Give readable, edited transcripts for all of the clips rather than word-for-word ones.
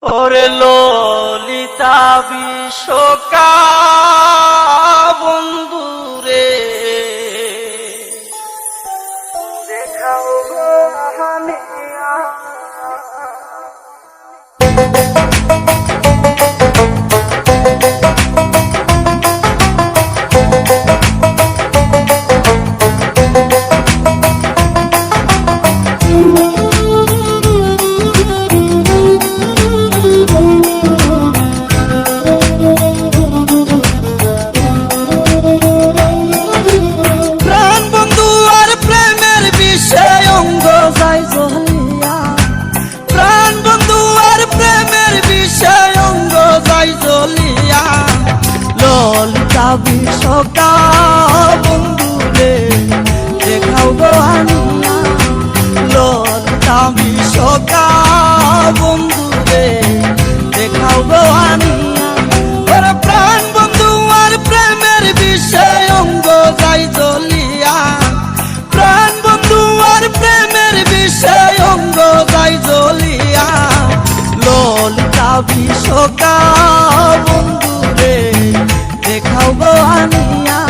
ওরে ললিতা বিশ্বকা বন্ধুরে দেখাও গো হানিয়া। বিশ্বকা বন্ধুরে দেখাও গো আনিয়া, ললিতা বিশ্বকা বন্ধুরে দেখাও গো আনিয়া। ওরে প্রাণ বন্ধু আর প্রেমের বিষয় অঙ্গ যাই জ্বলিয়া, প্রাণ বন্ধু আর প্রেমের বিষয় অঙ্গ যাই জ্বলিয়া। ললিতা বিশ্বকা বন্ধুরে দেখাও গো আনিয়া,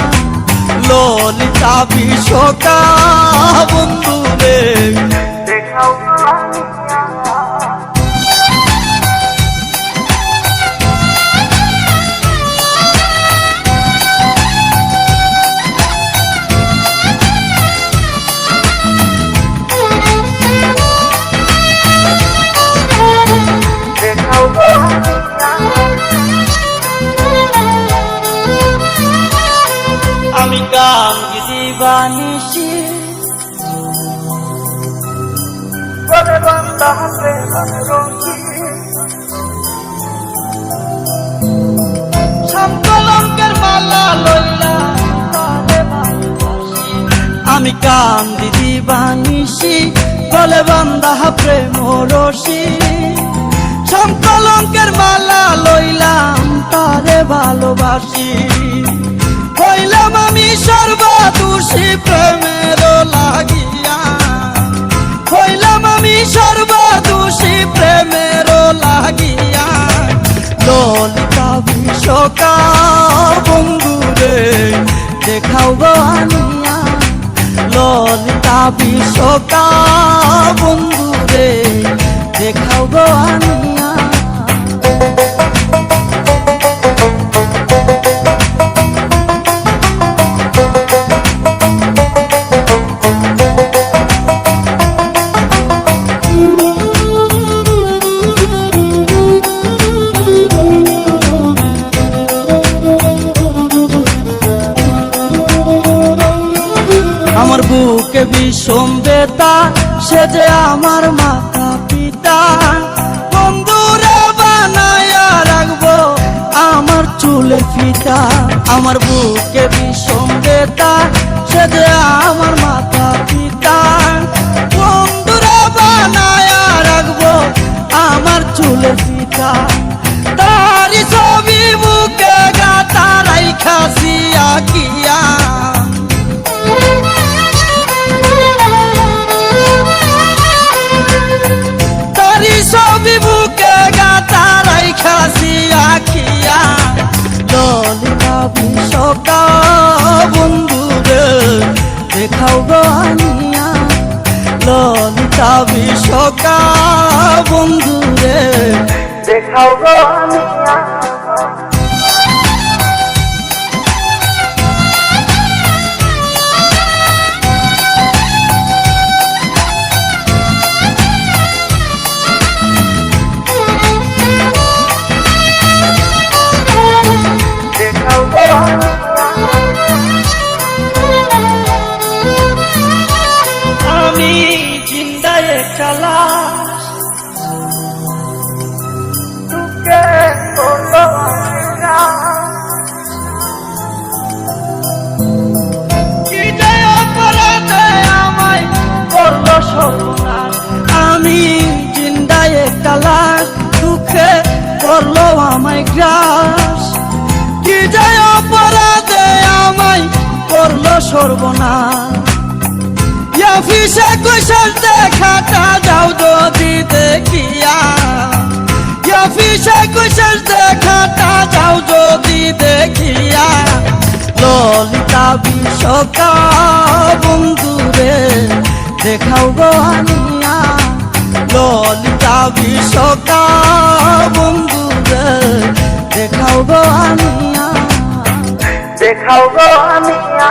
ললিতা বিশ্বকা বন্ধুরে দেখাও গো আনিয়া। দেখাও গো আমি গান দিবানিশি বলে বান্দা প্রেমের রঙি, শামকলঙ্কের মালা লইলা তারে ভালোবাসি। আমি গান দিবানিশি বলে বান্দা প্রেম রসি, শামকলঙ্কের মালা লইলাম তারে ভালোবাসি। হইলাম আমি সর্বদোষী প্রেমের লাগিয়া, হইলাম আমি সর্বদোষী প্রেমের লাগিয়া। ললিতা বিশ্বকা বন্ধুরে দেখাও গো আনিয়া, ললিতা বিশ্বকা বন্ধুরে দেখাও গো আনিয়া। আমার বুকে বিষম বেতা, সে যে আমার মাতা পিতা। বন্ধুরা বানায়া রাখবো আমার চুলে ফিতা, আমার বুকে বিষম বেতা, সে যে আমার মাতা পিতা। বন্ধুরা বানায়া রাখবো আমার চুলে ফিতা, তারি ছবি বুকে গাতা রাইখাছি আঁকিয়া। ছবি বুকে গাতা রাইখাছি আঁকিয়া। ললিতা বিশ্বকা বন্ধুরে দেখাও গো আনিয়া, ললিতা বিশ্বকা বন্ধুরে দেখাও গো আনিয়া। আমি জিন্দায় চলা তোকে বলো না, কি যে অপরাধে আমায় করলো সর্বনাশ। আমি জিন্দায় চলা তোকে করলো আমায় গ্রাস, কি যে অপরাধে আমায় করলো সর্বনাশ। অফিসে কৈশোর দেখাটা যাও যদি দেখিয়া, যাও যদি দেখিয়া ললিতা বিশ্বকা বন্ধুরে দেখাও গো আনিয়া ললিতা বিশ্বকা বন্ধুরে দেখাও গো আনিয়া দেখাও গো আনিয়া